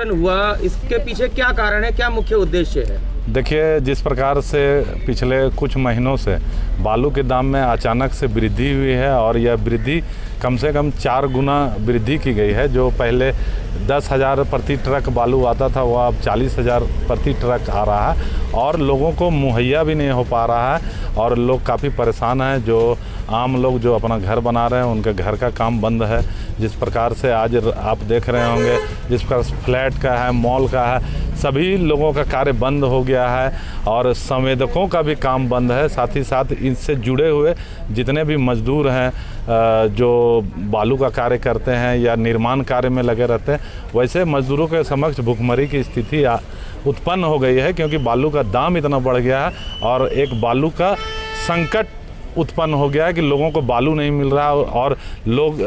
प्रदर्शन हुआ, इसके पीछे क्या कारण है, क्या मुख्य उद्देश्य है? देखिए, जिस प्रकार से पिछले कुछ महीनों से बालू के दाम में अचानक से वृद्धि हुई है और यह वृद्धि कम से कम 4 गुना वृद्धि की गई है। जो पहले 10,000 प्रति ट्रक बालू आता था वो अब 40,000 प्रति ट्रक आ रहा है और लोगों को मुहैया भी नहीं हो पा रहा है और लोग काफ़ी परेशान हैं। जो आम लोग जो अपना घर बना रहे हैं उनके घर का काम बंद है। जिस प्रकार से आज आप देख रहे होंगे, जिस प्रकार फ्लैट का है, मॉल का है, सभी लोगों का कार्य बंद हो गया है और संवेदकों का भी काम बंद है। साथ ही साथ इनसे जुड़े हुए जितने भी मजदूर हैं जो बालू का कार्य करते हैं या निर्माण कार्य में लगे रहते हैं, वैसे मजदूरों के समक्ष भुखमरी की स्थिति उत्पन्न हो गई है क्योंकि बालू का दाम इतना बढ़ गया है और एक बालू का संकट उत्पन्न हो गया है कि लोगों को बालू नहीं मिल रहा और लोग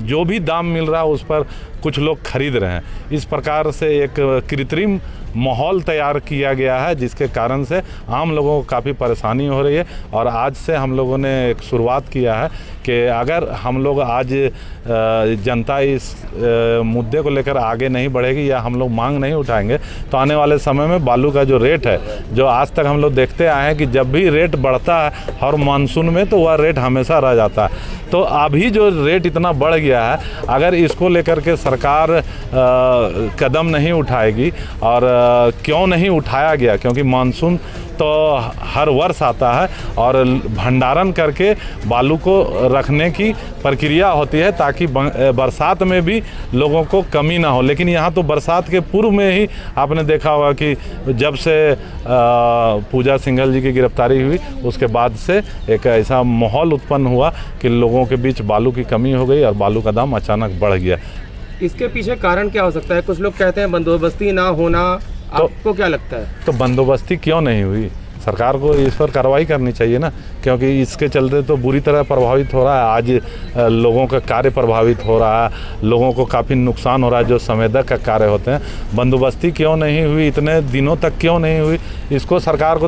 जो भी दाम मिल रहा है उस पर कुछ लोग खरीद रहे हैं। इस प्रकार से एक कृत्रिम माहौल तैयार किया गया है जिसके कारण से आम लोगों को काफ़ी परेशानी हो रही है। और आज से हम लोगों ने एक शुरुआत किया है कि अगर हम लोग आज जनता इस मुद्दे को लेकर आगे नहीं बढ़ेगी या हम लोग मांग नहीं उठाएंगे तो आने वाले समय में बालू का जो रेट है, जो आज तक हम लोग देखते आए हैं कि जब भी रेट बढ़ता है और मानसून में तो वह रेट हमेशा रह जाता है। तो अभी जो रेट इतना बढ़ गया है, अगर इसको लेकर के सरकार कदम नहीं उठाएगी और क्यों नहीं उठाया गया, क्योंकि मानसून तो हर वर्ष आता है और भंडारण करके बालू को रखने की प्रक्रिया होती है ताकि बरसात में भी लोगों को कमी ना हो। लेकिन यहाँ तो बरसात के पूर्व में ही आपने देखा होगा कि जब से पूजा सिंघल जी की गिरफ्तारी हुई उसके बाद से एक ऐसा माहौल उत्पन्न हुआ कि लोगों के बीच बालू की कमी हो गई और बालू का दाम अचानक बढ़ गया। इसके पीछे कारण क्या हो सकता है? कुछ लोग कहते हैं बंदोबस्ती ना होना, आपको क्या लगता है? तो बंदोबस्ती क्यों नहीं हुई? सरकार को इस पर कार्रवाई करनी चाहिए ना, क्योंकि इसके चलते तो बुरी तरह प्रभावित हो रहा है। आज लोगों का कार्य प्रभावित हो रहा है, लोगों को काफ़ी नुकसान हो रहा है जो संवेदक का कार्य होते हैं। बंदोबस्ती क्यों नहीं हुई, इतने दिनों तक क्यों नहीं हुई, इसको सरकार को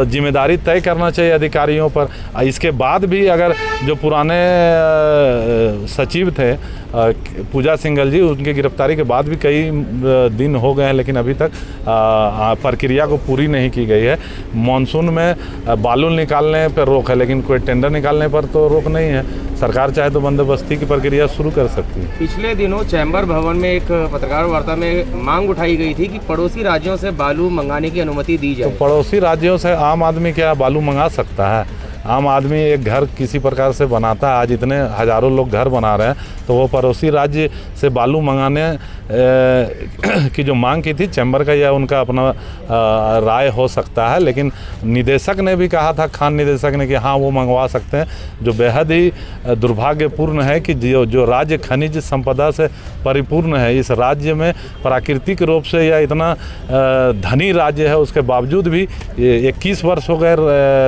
जिम्मेदारी तय करना चाहिए अधिकारियों पर। इसके बाद भी अगर जो पुराने सचिव थे पूजा सिंघल जी, उनकी गिरफ्तारी के बाद भी कई दिन हो गए हैं लेकिन अभी तक प्रक्रिया को पूरी नहीं की गई है। मानसून में बालू निकालने पर रोक है लेकिन कोई टेंडर निकालने पर तो रोक नहीं है। सरकार चाहे तो बंदोबस्ती की प्रक्रिया शुरू कर सकती है। पिछले दिनों चैम्बर भवन में एक पत्रकार वार्ता में मांग उठाई गई थी कि पड़ोसी राज्यों से बालू मंगाने की अनुमति दी जाए। तो पड़ोसी राज्यों से आम आदमी क्या बालू मंगा सकता है? आम आदमी एक घर किसी प्रकार से बनाता है, आज इतने हज़ारों लोग घर बना रहे हैं, तो वो पड़ोसी राज्य से बालू मंगाने की जो मांग की थी चैम्बर का, यह उनका अपना राय हो सकता है। लेकिन निदेशक ने भी कहा था, खान निदेशक ने, कि हाँ वो मंगवा सकते हैं, जो बेहद ही दुर्भाग्यपूर्ण है कि जो राज्य खनिज संपदा से परिपूर्ण है, इस राज्य में प्राकृतिक रूप से यह इतना धनी राज्य है, उसके बावजूद भी 21 वर्ष हो गए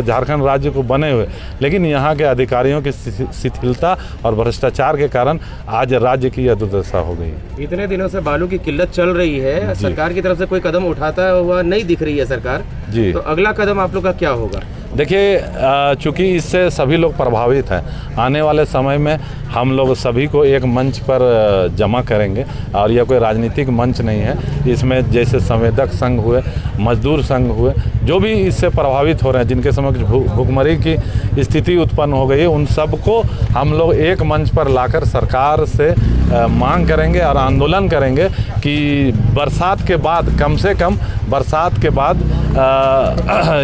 झारखंड राज्य को बने हुए, लेकिन यहाँ के अधिकारियों की शिथिलता और भ्रष्टाचार के कारण आज राज्य की यह दुर्दशा हो गई। इतने दिनों से बालू की किल्लत चल रही है, सरकार की तरफ से कोई कदम उठाता हुआ नहीं दिख रही है सरकार जी, तो अगला कदम आप लोग का क्या होगा? देखिए, चूँकि इससे सभी लोग प्रभावित हैं, आने वाले समय में हम लोग सभी को एक मंच पर जमा करेंगे और यह कोई राजनीतिक मंच नहीं है। इसमें जैसे संवेदक संघ हुए, मजदूर संघ हुए, जो भी इससे प्रभावित हो रहे हैं, जिनके समक्ष भुखमरी की स्थिति उत्पन्न हो गई है, उन सबको हम लोग एक मंच पर लाकर सरकार से मांग करेंगे और आंदोलन करेंगे कि बरसात के बाद, कम से कम बरसात के बाद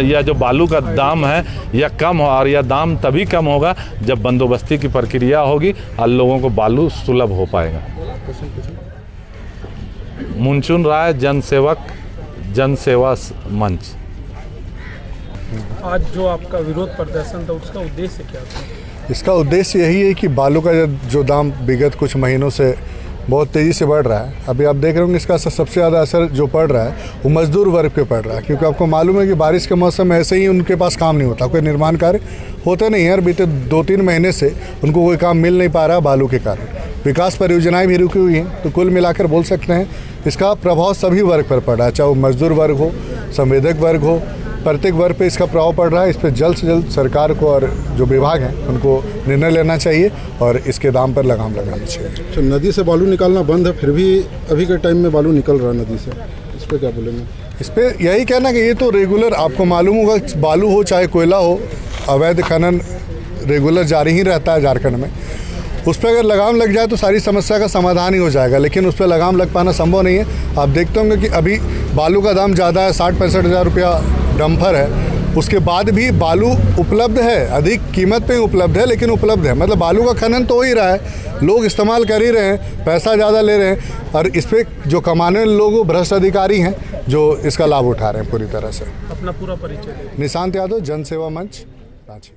यह जो बालू का दाम है यह कम हो, और यह दाम तभी कम होगा जब बंदोबस्ती की प्रक्रिया होगी और लोगों को बालू सुलभ हो पाएगा। मुनचुन राय, जनसेवा मंच। आज जो आपका विरोध प्रदर्शन था उसका उद्देश्य क्या था? इसका उद्देश्य यही है कि बालू का जो दाम विगत कुछ महीनों से बहुत तेज़ी से बढ़ रहा है। अभी आप देख रहे होंगे इसका सबसे ज़्यादा असर जो पड़ रहा है वो मजदूर वर्ग पे पड़ रहा है, क्योंकि आपको मालूम है कि बारिश के मौसम में ऐसे ही उनके पास काम नहीं होता, कोई निर्माण कार्य होते नहीं है और बीते 2-3 महीने से उनको कोई काम मिल नहीं पा रहा बालू के कारण। विकास परियोजनाएं भी रुकी हुई हैं। तो कुल मिलाकर बोल सकते हैं इसका प्रभाव सभी वर्ग पर पड़ा है, चाहे वो मजदूर वर्ग हो, संवेदक वर्ग हो, प्रत्येक वर्ग पे इसका प्रभाव पड़ रहा है। इस पर जल्द से जल्द सरकार को और जो विभाग हैं उनको निर्णय लेना चाहिए और इसके दाम पर लगाम लगानी चाहिए। तो नदी से बालू निकालना बंद है, फिर भी अभी के टाइम में बालू निकल रहा है नदी से, इस पर क्या बोलेंगे? इस पर यही कहना कि ये तो रेगुलर, आपको मालूम होगा, बालू हो चाहे कोयला हो, अवैध खनन रेगुलर जारी ही रहता है झारखंड में। उस पर अगर लगाम लग जाए तो सारी समस्या का समाधान ही हो जाएगा, लेकिन उस पर लगाम लग पाना संभव नहीं है। आप देखते होंगे कि अभी बालू का दाम ज़्यादा है, 60-65 हज़ार रुपया डंपर है, उसके बाद भी बालू उपलब्ध है, अधिक कीमत पे उपलब्ध है, लेकिन उपलब्ध है। मतलब बालू का खनन तो हो ही रहा है, लोग इस्तेमाल कर ही रहे हैं, पैसा ज़्यादा ले रहे हैं, और इस पर जो कमाने वाले लोग भ्रष्ट अधिकारी हैं जो इसका लाभ उठा रहे हैं पूरी तरह से। अपना पूरा परिचय। निशांत यादव, जन सेवा मंच, रांची।